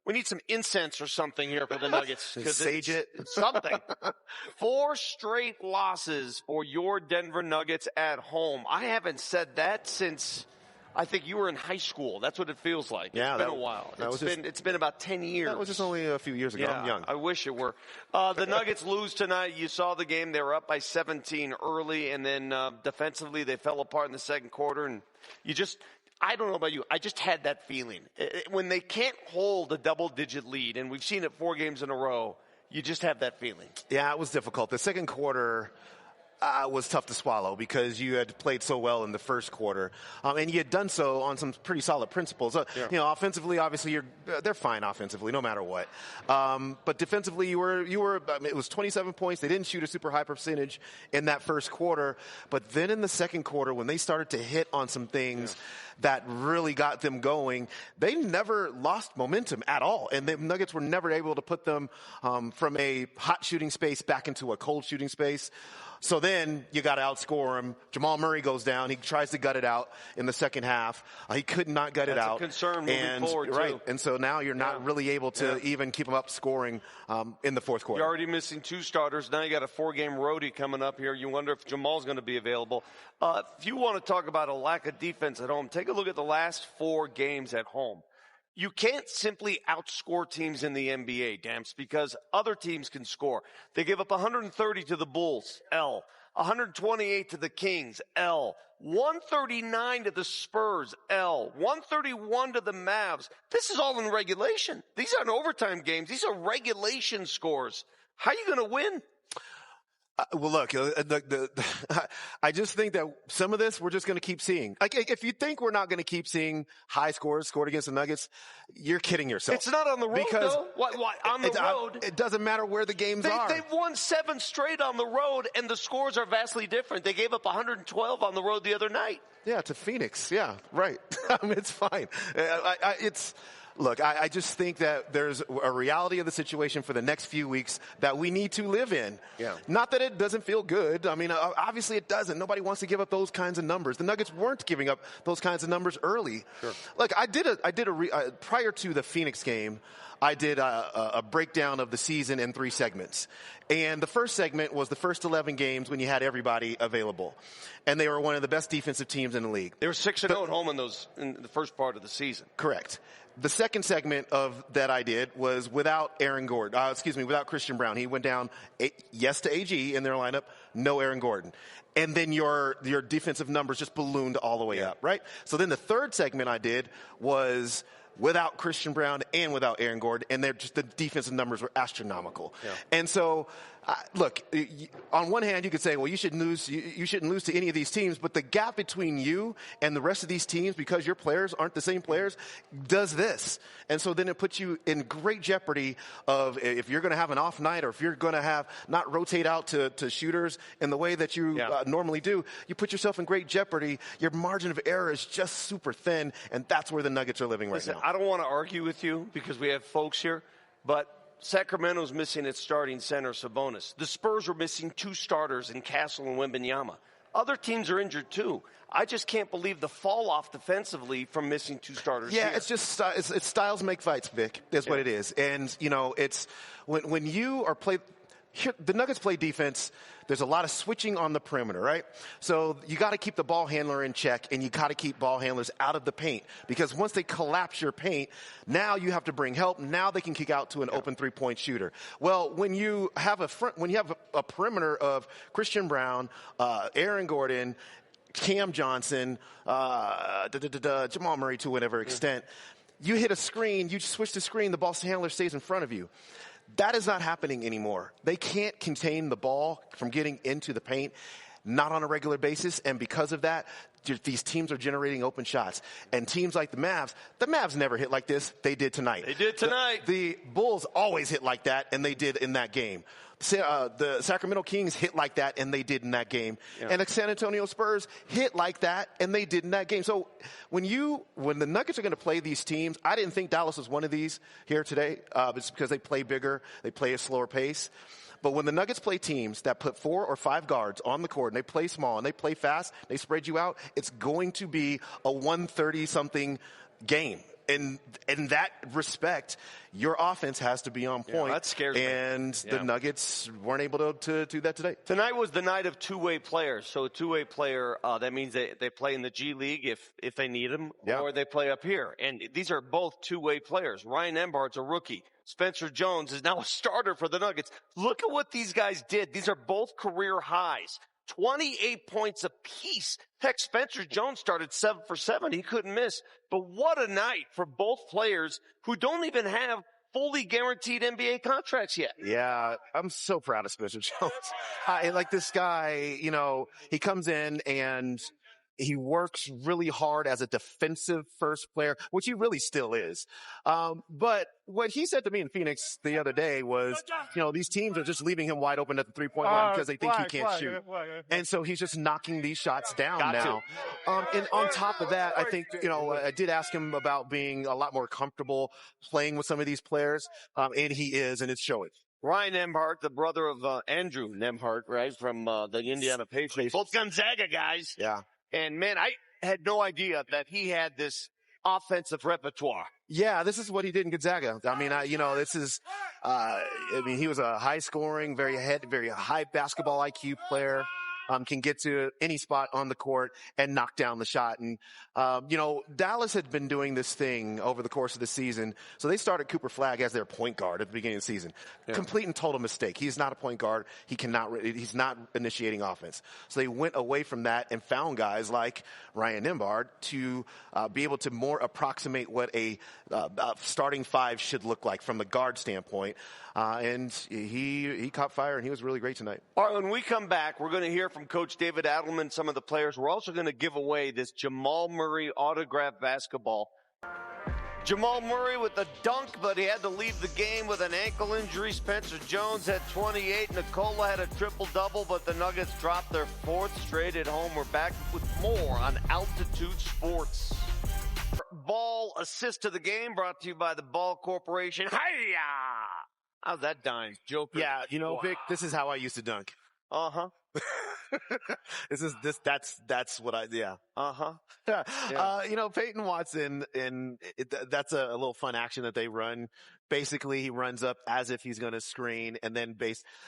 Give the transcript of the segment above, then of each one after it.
We need some incense or something here for the Nuggets. Sage it. Something. 4 straight losses for your Denver Nuggets at home. I haven't said that since I think you were in high school. That's what it feels like. Yeah, it's been a while. It's been about 10 years. That was just only a few years ago. Yeah, I'm young. I wish it were. The Nuggets lose tonight. You saw the game. They were up by 17 early, and then defensively they fell apart in the second quarter. And I don't know about you. I just had that feeling. When they can't hold a double-digit lead, and we've seen it 4 games in a row, you just have that feeling. Yeah, it was difficult. The second quarter was tough to swallow because you had played so well in the first quarter, and you had done so on some pretty solid principles. Offensively, obviously, they're fine offensively, no matter what. But defensively, you were. I mean, it was 27 points. They didn't shoot a super high percentage in that first quarter, but then in the second quarter, when they started to hit on some things that really got them going, they never lost momentum at all, and the Nuggets were never able to put them from a hot shooting space back into a cold shooting space. So then you got to outscore him. Jamal Murray goes down. He tries to gut it out in the second half. He could not gut it out. That's a concern moving forward, too. Right. And so now you're not really able to even keep him up scoring in the fourth quarter. You're already missing 2 starters. Now you got a 4-game roadie coming up here. You wonder if Jamal's going to be available. If you want to talk about a lack of defense at home, take a look at the last 4 games at home. You can't simply outscore teams in the NBA, Damps, because other teams can score. They give up 130 to the Bulls, L. 128 to the Kings, L. 139 to the Spurs, L. 131 to the Mavs. This is all in regulation. These aren't overtime games. These are regulation scores. How are you going to win? Well, look, I just think that some of this we're just going to keep seeing. Like, if you think we're not going to keep seeing high scores scored against the Nuggets, you're kidding yourself. It's not on the road, though. Why? On the road. It doesn't matter where the games are. They've won 7 straight on the road, and the scores are vastly different. They gave up 112 on the road the other night. Yeah, to Phoenix. Yeah, right. I mean, it's fine. Look, I just think that there's a reality of the situation for the next few weeks that we need to live in. Yeah. Not that it doesn't feel good. I mean, obviously it doesn't. Nobody wants to give up those kinds of numbers. The Nuggets weren't giving up those kinds of numbers early. Sure. Look, prior to the Phoenix game, I did a breakdown of the season in 3 segments. And the first segment was the first 11 games when you had everybody available. And they were one of the best defensive teams in the league. They were 6-0 at home in the first part of the season. Correct. The second segment of that I did was without without Christian Brown. He went down, yes to AG in their lineup, no Aaron Gordon. And then your defensive numbers just ballooned all the way up, right? So then the third segment I did was without Christian Brown and without Aaron Gordon, and the defensive numbers were astronomical. Yeah. And so, look, on one hand, you could say, well, you shouldn't lose to any of these teams, but the gap between you and the rest of these teams, because your players aren't the same players, does this. And so then it puts you in great jeopardy of if you're going to have an off night or if you're going to not rotate out to shooters in the way that you normally do, you put yourself in great jeopardy. Your margin of error is just super thin, and that's where the Nuggets are living right now. I don't want to argue with you because we have folks here, but Sacramento's missing its starting center, Sabonis. The Spurs are missing 2 starters in Castle and Wembanyama. Other teams are injured, too. I just can't believe the fall-off defensively from missing 2 starters. Yeah, here. it's just it's styles make fights, Vic. That's what it is. And, it's when you are played – the Nuggets play defense. There's a lot of switching on the perimeter, right? So you got to keep the ball handler in check, and you got to keep ball handlers out of the paint, because once they collapse your paint, now you have to bring help. Now they can kick out to an open 3-point shooter. Well, when you have a perimeter of Christian Brown, Aaron Gordon, Cam Johnson, Jamal Murray to whatever extent, you hit a screen, you switch the screen, the ball handler stays in front of you. That is not happening anymore. They can't contain the ball from getting into the paint, not on a regular basis, and because of that, these teams are generating open shots. And teams like the Mavs never hit like this. They did tonight. They did tonight. The Bulls always hit like that, and they did in that game. The Sacramento Kings hit like that, and they did in that game. Yeah. And the San Antonio Spurs hit like that, and they did in that game. So when the Nuggets are going to play these teams, I didn't think Dallas was one of these here today. It's because they play bigger, they play a slower pace. But when the Nuggets play teams that put 4 or 5 guards on the court, and they play small, and they play fast, they spread you out, it's going to be a 130-something game. in that respect, your offense has to be on point. Yeah, that scares me. And the Nuggets weren't able to do that today. Tonight was the night of two-way players. So a two-way player, that means they play in the G League if they need them, or they play up here. And these are both two-way players. Ryan Embart's a rookie. Spencer Jones is now a starter for the Nuggets. Look at what these guys did. These are both career highs. 28 points apiece. Heck, Spencer Jones started 7 for 7. He couldn't miss. But what a night for both players who don't even have fully guaranteed NBA contracts yet. Yeah, I'm so proud of Spencer Jones. Like this guy, he comes in and he works really hard as a defensive first player, which he really still is. But what he said to me in Phoenix the other day was, these teams are just leaving him wide open at the three-point line because they think he can't shoot. And so he's just knocking these shots down now. And on top of that, I think, I did ask him about being a lot more comfortable playing with some of these players. And he is, and it's showing. Ryan Nembhard, the brother of Andrew Nembhard, right, from the Indiana Pacers. Both Gonzaga guys. Yeah. And, man, I had no idea that he had this offensive repertoire. Yeah, this is what he did in Gonzaga. I mean, this is, he was a high-scoring, very high basketball IQ player. Can get to any spot on the court and knock down the shot. And, Dallas had been doing this thing over the course of the season. So they started Cooper Flagg as their point guard at the beginning of the season. Yeah. Complete and total mistake. He's not a point guard. He's not initiating offense. So they went away from that and found guys like Ryan Nembhard to be able to more approximate what a starting five should look like from the guard standpoint. And he caught fire, and he was really great tonight. All right, when we come back, we're going to hear from Coach David Adelman, some of the players. We're also going to give away this Jamal Murray autographed basketball. Jamal Murray with the dunk, but he had to leave the game with an ankle injury. Spencer Jones had 28. Nikola had a triple-double, but the Nuggets dropped their fourth straight at home. We're back with more on Altitude Sports. Ball assist to the game brought to you by the Ball Corporation. Hi-ya! How's that dime, Joker? Yeah, Vic, this is how I used to dunk. Uh-huh. That's what I, yeah. Uh-huh. Yeah. Peyton Watson, that's a little fun action that they run. Basically, he runs up as if he's going to screen, and then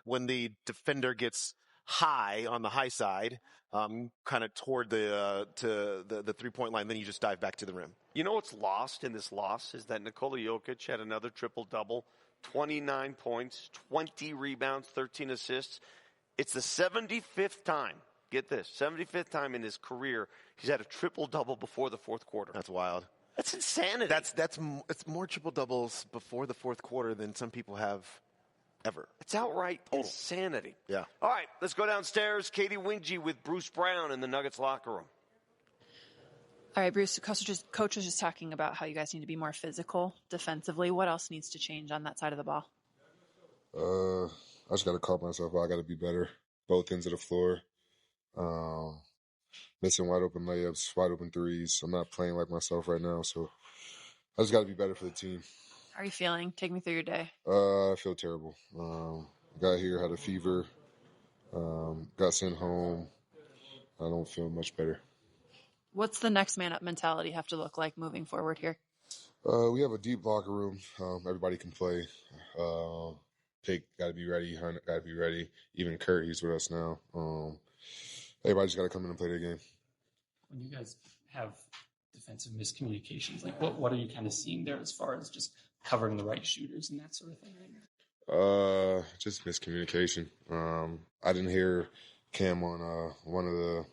when the defender gets high on the high side, kind of toward the 3-point line, then you just dive back to the rim. You know what's lost in this loss is that Nikola Jokic had another triple-double. 29 points, 20 rebounds, 13 assists. It's the 75th time, get this, 75th time in his career he's had a triple-double before the fourth quarter. That's wild. That's insanity. It's more triple-doubles before the fourth quarter than some people have ever. It's outright insanity. Yeah. All right, let's go downstairs. Katie Wingy with Bruce Brown in the Nuggets locker room. All right, Bruce, coach was just talking about how you guys need to be more physical defensively. What else needs to change on that side of the ball? I just got to call myself out. I got to be better. Both ends of the floor. Missing wide open layups, wide open threes. I'm not playing like myself right now, so I just got to be better for the team. How are you feeling? Take me through your day. I feel terrible. Got here, had a fever. Got sent home. I don't feel much better. What's the next man up mentality have to look like moving forward here? We have a deep locker room. Everybody can play. Pick got to be ready. Hunt got to be ready. Even Kurt, he's with us now. Everybody's got to come in and play their game. When you guys have defensive miscommunications, like what are you kind of seeing there as far as just covering the right shooters and that sort of thing right now? Just miscommunication. I didn't hear Cam on one of the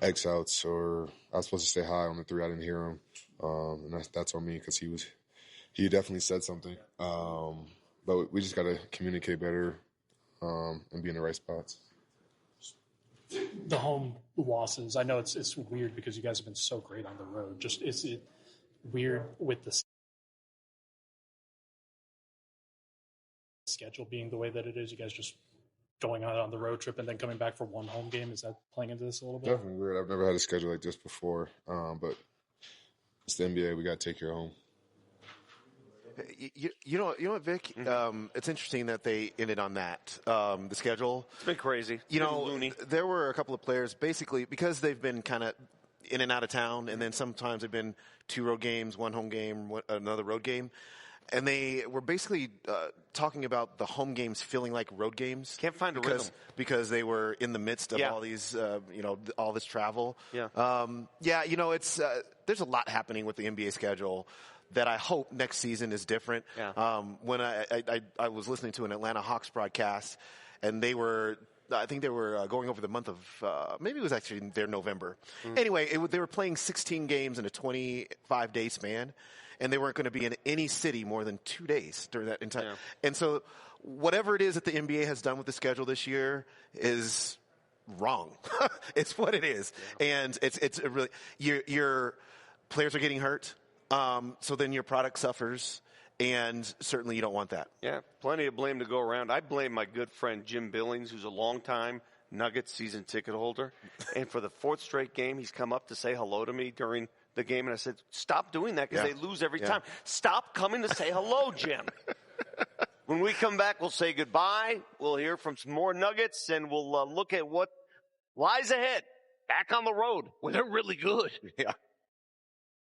X outs, or I was supposed to say hi on the three. I didn't hear him, and that's on me because he definitely said something. But we just got to communicate better and be in the right spots. The home losses, I know it's weird because you guys have been so great on the road. Just is it weird with the schedule being the way that it is? You guys just going out on the road trip and then coming back for one home game, is that playing into this a little bit? Definitely weird. I've never had a schedule like this before, but it's the NBA. We got to take care of home. You know what, Vic? It's interesting that they ended on that. The schedule. It's been crazy. Loony. There were a couple of players, basically, because they've been kind of, in and out of town, and then sometimes they've been 2 road games, 1 home game, another road game. And they were basically talking about the home games feeling like road games. Can't find a rhythm. Because they were in the midst of all these, all this travel. It's there's a lot happening with the NBA schedule that I hope next season is different. When I was listening to an Atlanta Hawks broadcast, and I think they were going over the month of, maybe it was actually their November. Anyway, they were playing 16 games in a 25-day span, and they weren't going to be in any city more than 2 days during that entire. And so whatever it is that the NBA has done with the schedule this year is wrong. It's what it is. And it's a really, your players are getting hurt. So then your product suffers. And certainly you don't want that. Yeah, plenty of blame to go around. I blame my good friend Jim Billings, who's a longtime Nuggets season ticket holder. And for the 4th straight game, he's come up to say hello to me during the game. And I said, stop doing that because they lose every time. Stop coming to say hello, Jim. When we come back, we'll say goodbye. We'll hear from some more Nuggets, and we'll look at what lies ahead. Back on the road where they're really good.